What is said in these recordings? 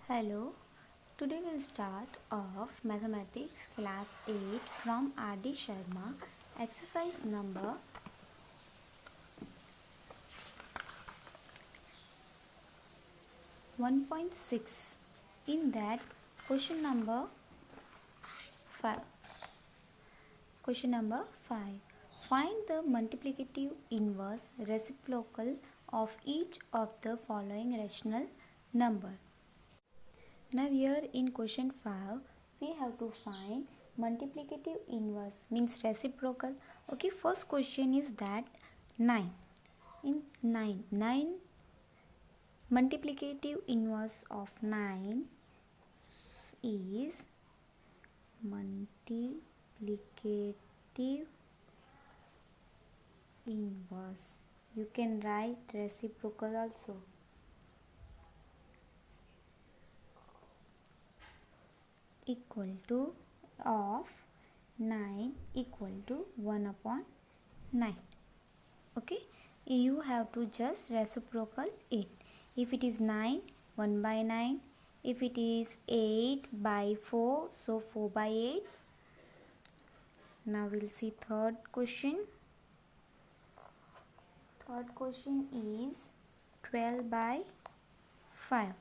Hello, today we'll start off mathematics class 8 from R.D. Sharma, exercise number 1.6. In that, question number 5. Question number 5. Find the multiplicative inverse reciprocal of each of the following rational number. Now here in question 5 we have to find multiplicative inverse means reciprocal. Okay, first question is that 9. In 9 multiplicative inverse of 9 is multiplicative inverse. You can write reciprocal also. Equal to of 9 equal to 1 upon 9. Okay, you have to just reciprocal it. If it is 9, 1 by 9. If it is 8 by 4, so 4 by 8. Now we'll see third question. Third question is 12 by 5.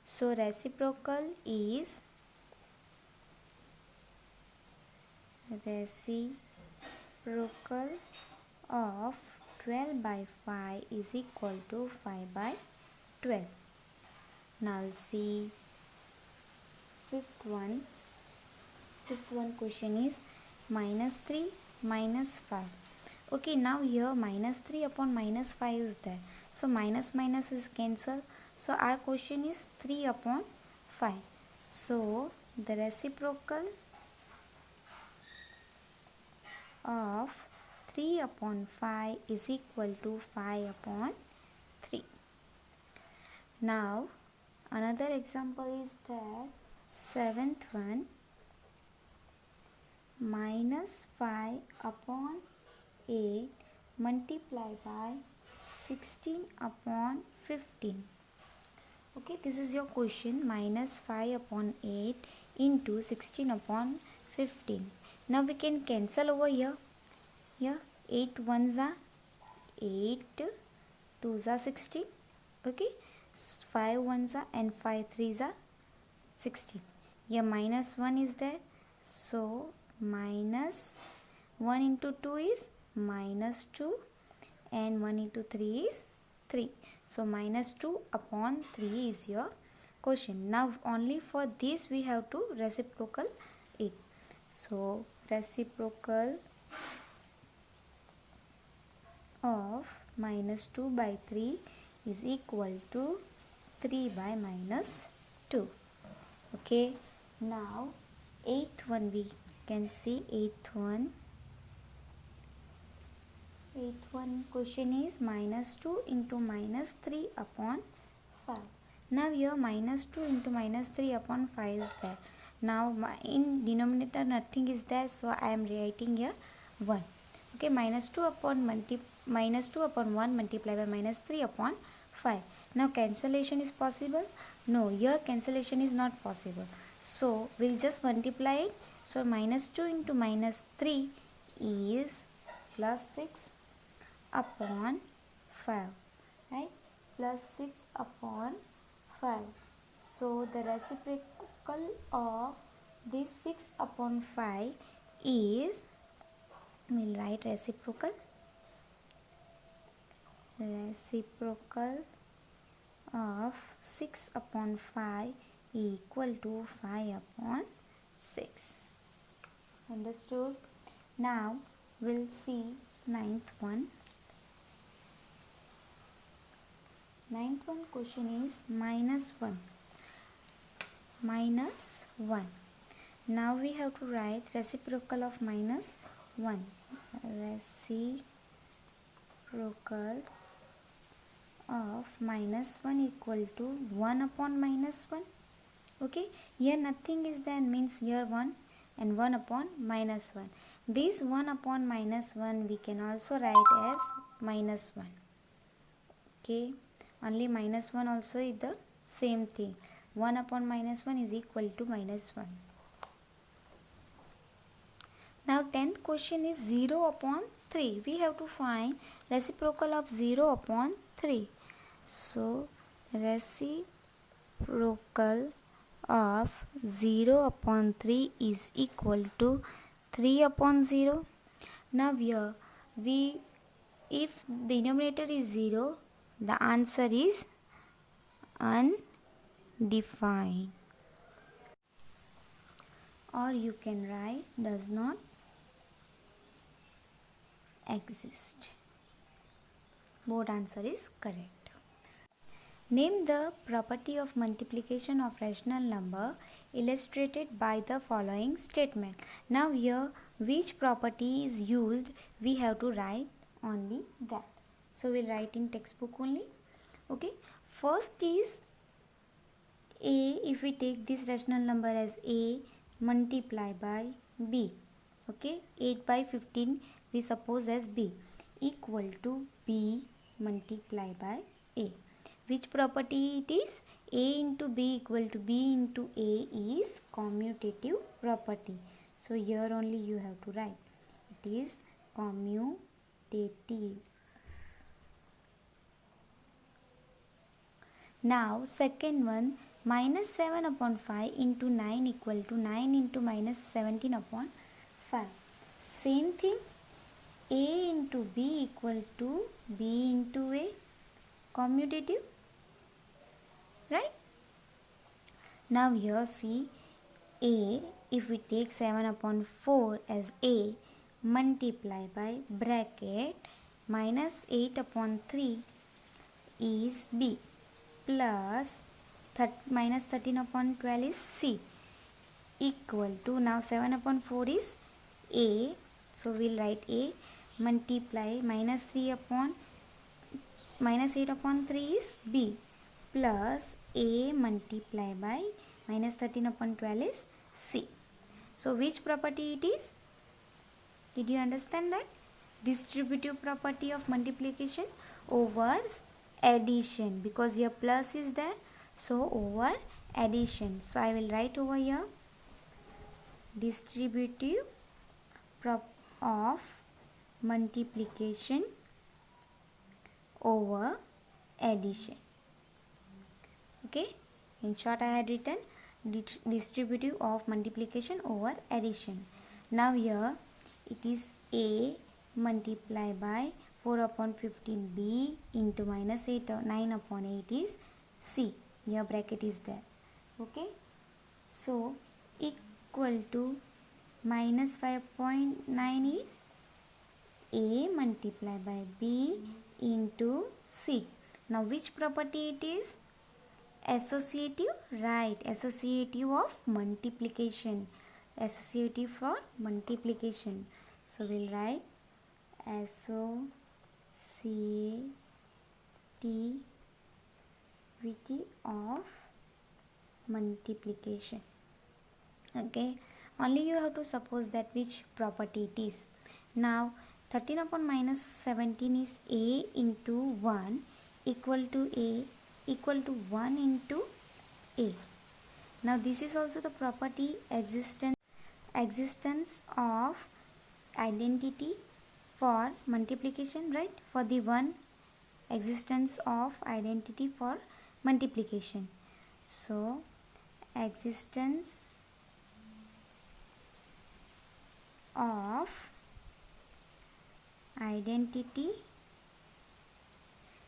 So reciprocal is reciprocal of 12 by 5 is equal to 5 by 12. Now we'll see fifth one. Fifth one question is minus 3 minus 5. Okay, now here minus 3 upon minus 5 is there. So minus minus is cancelled. So our question is 3 upon 5. So the reciprocal of 3 upon 5 is equal to 5 upon 3. Now another example is that seventh one, minus 5 upon 8 multiplied by 16 upon 15. Okay, this is your question, minus 5 upon 8 into 16 upon 15. Now we can cancel over here. Here 8 ones are 8, 2s are 16. Okay, 5 ones are and 5 3s are 16. Here minus 1 is there. So minus 1 into 2 is minus 2 and 1 into 3 is 3. So minus 2 upon 3 is your question. Now only for this we have to reciprocal it. So reciprocal of minus 2 by 3 is equal to 3 by minus 2. Okay, now eighth one we can see. Eighth one question is minus 2 into minus 3 upon 5. Now here minus 2 into minus 3 upon 5 is there. Now in denominator nothing is there, so I am writing here 1. Okay, minus 2 upon 1 multiplied by minus 3 upon 5. Now cancellation is possible? No, here cancellation is not possible. So we'll just multiply it. So minus 2 into minus 3 is plus 6 upon 5. Right? Plus 6 upon 5. So the reciprocal of this 6 upon 5 is, we'll write reciprocal of 6 upon 5 equal to 5 upon 6. Understood? Now we'll see ninth one. Ninth one question is minus 1. Minus 1. Now we have to write reciprocal of minus 1. Reciprocal of minus 1 equal to 1 upon minus 1. Okay, here nothing is there, means here 1 and 1 upon minus 1. This 1 upon minus 1 we can also write as minus 1. Okay, only minus 1 also is the same thing. 1 upon minus 1 is equal to minus 1. Now 10th question is 0 upon 3. We have to find reciprocal of 0 upon 3. So reciprocal of 0 upon 3 is equal to 3 upon 0. Now here if denominator is 0, the answer is undefined, or you can write does not exist. Both answer is correct. Name the property of multiplication of rational number illustrated by the following statement. Now here which property is used, we have to write only that. So we'll write in textbook only. Okay. First is a. If we take this rational number as a multiply by b. Okay. 8 by 15 we suppose as b equal to b multiply by a. Which property it is? A into b equal to b into a is commutative property. So here only you have to write. It is commutative. Now second one, minus 7 upon 5 into 9 equal to 9 into minus 17 upon 5. Same thing. A into b equal to b into a, commutative, right? Now here see a, if we take 7 upon 4 as a multiply by bracket minus 8 upon 3 is b plus minus 13 upon 12 is c equal to, now 7 upon 4 is a, so we'll write a multiply minus 8 upon 3 is b plus a multiply by minus 13 upon 12 is c. So which property it is? Did you understand that? Distributive property of multiplication over addition, because here plus is there, so over addition. So I will write over here distributive of multiplication over addition. Okay, in short I had written distributive of multiplication over addition. Now here it is a multiply by 4 upon 15 b into minus 8 or 9 upon 8 is c. Here bracket is there. Okay, so equal to minus 5.9 is a multiply by b into c. Now which property it is? Associative, right? Associative of multiplication. Associative for multiplication. So we'll write associativity of multiplication. Okay, only you have to suppose that which property it is. Now 13 upon minus 17 is a into 1 equal to a equal to 1 into a. Now this is also the property existence of identity for multiplication, right? For the one, existence of identity for multiplication. So existence of identity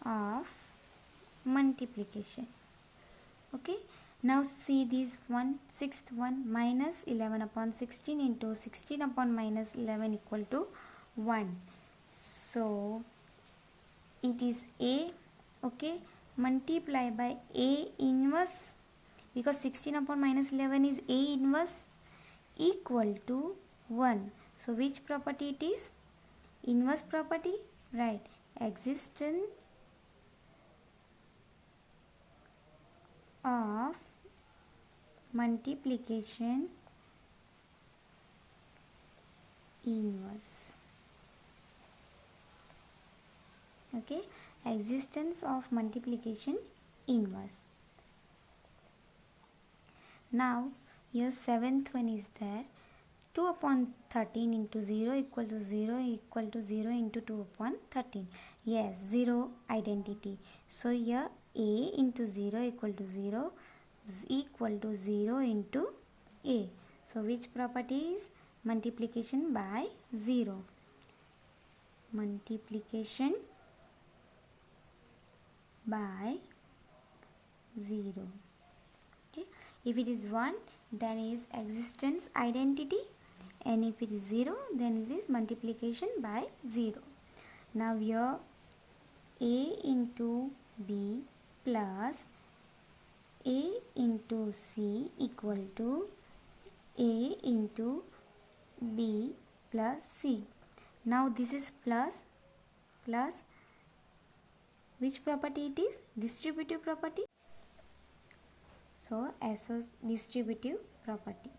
of multiplication. Okay, now see this one, sixth one, minus 11 upon 16 into 16 upon minus 11 equal to 1. So it is a, okay, multiply by a inverse, because 16 upon minus 11 is a inverse, equal to 1. So which property it is? Inverse property, right? Existence of multiplication inverse. Okay, existence of multiplication inverse. Now here seventh one is there. 2 upon 13 into 0 equal to 0 equal to 0 into 2 upon 13. Yes, 0 identity. So here a into 0 equal to 0 is equal to 0 into a. So which property is multiplication by 0? Multiplication by 0. Okay. If it is 1, then it is existence identity, and if it is 0, then it is multiplication by 0. Now here a into b plus a into c equal to a into b plus c. Now this is plus which property it is? Distributive property. So distributive property.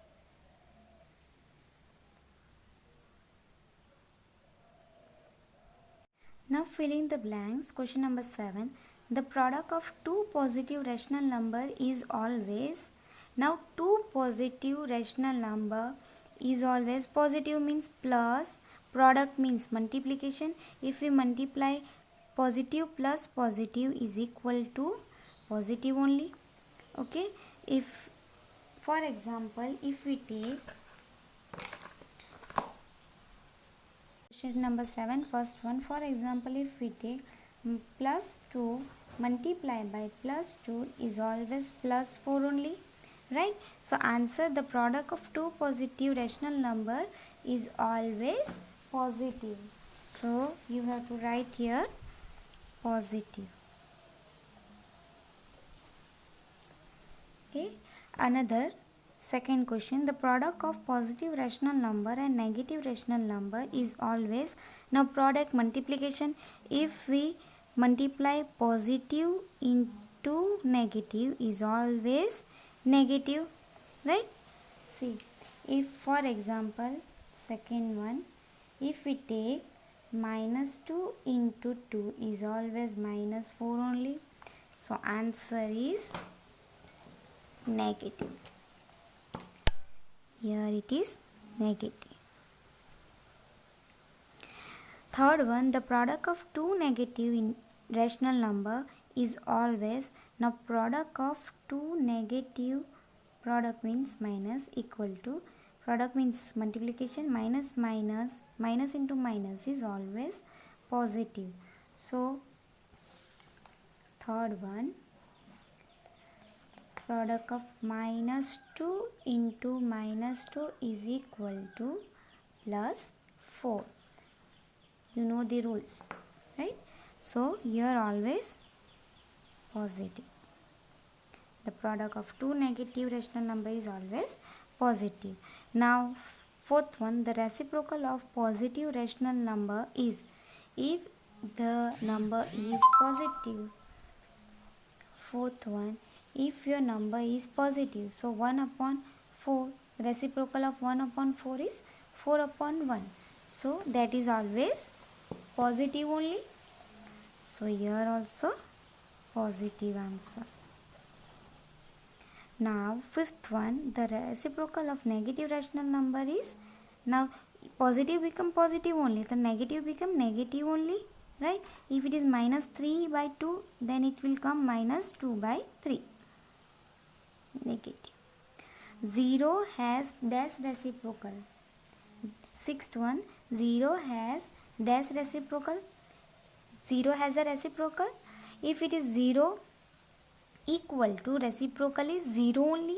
Now fill in the blanks. Question number 7. The product of two positive rational number is always. Now two positive rational number is always, positive means plus, product means multiplication. If we multiply positive plus positive is equal to positive only. Okay. If for example, if we take question number 7, first one, for example, if we take plus 2 multiplied by plus 2 is always plus 4 only, right? So answer, the product of two positive rational number is always positive. So you have to write here positive. Okay. Another second question, the product of positive rational number and negative rational number is always. Now product multiplication, if we multiply positive into negative is always negative, right? See, if for example second one, if we take minus 2 into 2 is always minus 4 only. So answer is negative. Here it is negative. Third one, the product of two negative rational number is always. Now product of two negative, product means minus, equal to, product means multiplication, minus into minus is always positive. So third one, product of minus 2 into minus 2 is equal to plus 4. You know the rules, right? So here always positive. The product of two negative rational number is always positive. Now fourth one, the reciprocal of positive rational number is, if the number is positive. Fourth one, if your number is positive, so 1 upon 4, reciprocal of 1 upon 4 is 4 upon 1. So that is always positive only. So here also positive answer. Now fifth one, the reciprocal of negative rational number is, now positive become positive only, the negative become negative only, right? If it is minus 3 by 2, then it will come minus 2 by 3. Negative. 0 has dash reciprocal. Sixth one, 0 has dash reciprocal. 0 has a reciprocal. If it is 0 equal to, reciprocal is 0 only,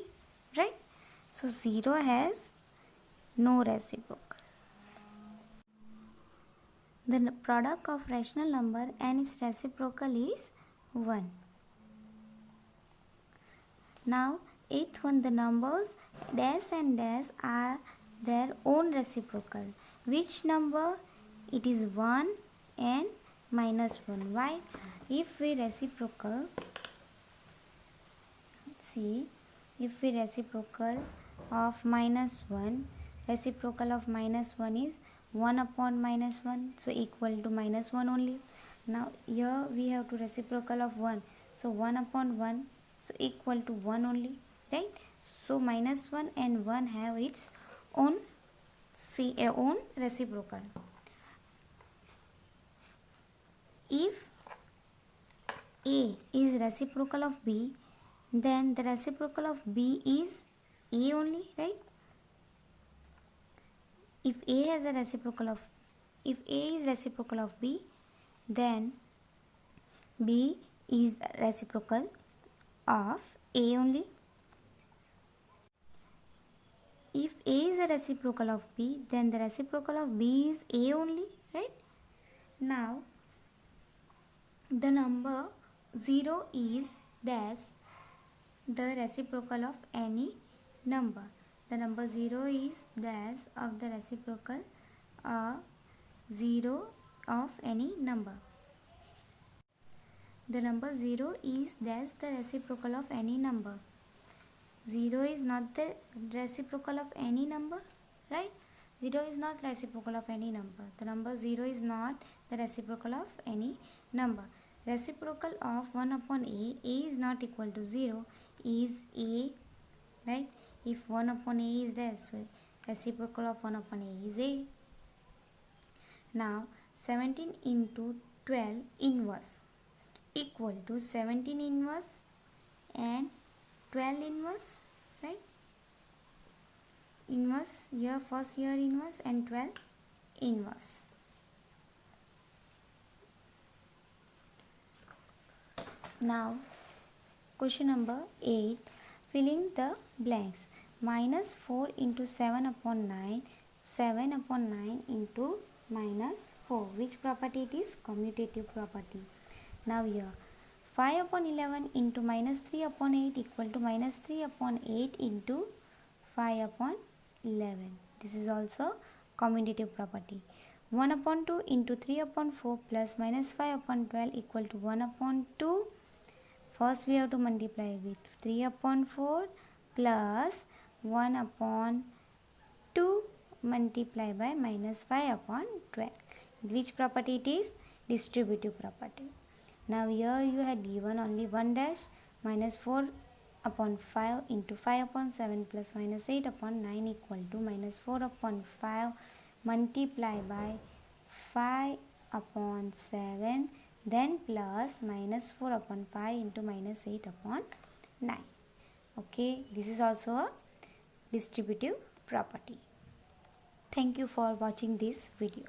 right? So 0 has no reciprocal. The product of rational number and its reciprocal is 1. Now eighth one, the numbers dash and dash are their own reciprocal. Which number? It is 1 and minus 1. Why? If we reciprocal, see, if we reciprocal of minus 1, reciprocal of minus 1 is 1 upon minus 1, so equal to minus 1 only. Now here we have to reciprocal of 1, so 1 upon 1, so equal to 1 only, right? So minus 1 and 1 have its own reciprocal. If A is reciprocal of B, then the reciprocal of B is A only, right? If A is reciprocal of B, then B is reciprocal of A only. If A is a reciprocal of B, then the reciprocal of B is A only, right? Now, the number 0 is dash the reciprocal of any number. The number 0 is dash of the reciprocal of 0 of any number. The number 0 is dash the reciprocal of any number. 0 is not the reciprocal of any number, right? 0 is not reciprocal of any number. The number 0 is not the reciprocal of any number. Reciprocal of 1 upon A is not equal to 0, is A, right? If 1 upon A is there, so reciprocal of 1 upon A is A. Now 17 into 12 inverse equal to 17 inverse and 12 inverse, right? Inverse here, first here inverse and 12 inverse. Now question number 8, filling the blanks. Minus 4 into 7 upon 9, 7 upon 9 into minus 4. Which property it is? Commutative property. Now here 5 upon 11 into minus 3 upon 8 equal to minus 3 upon 8 into 5 upon 11. This is also commutative property. 1 upon 2 into 3 upon 4 plus minus 5 upon 12 equal to 1 upon 2. First we have to multiply with 3 upon 4 plus 1 upon 2 multiply by minus 5 upon 12. Which property it is? Distributive property. Now here you had given only one dash, minus 4 upon 5 into 5 upon 7 plus minus 8 upon 9 equal to minus 4 upon 5 multiply by 5 upon 7, then plus minus 4 upon 5 into minus 8 upon 9. Okay, this is also a distributive property. Thank you for watching this video.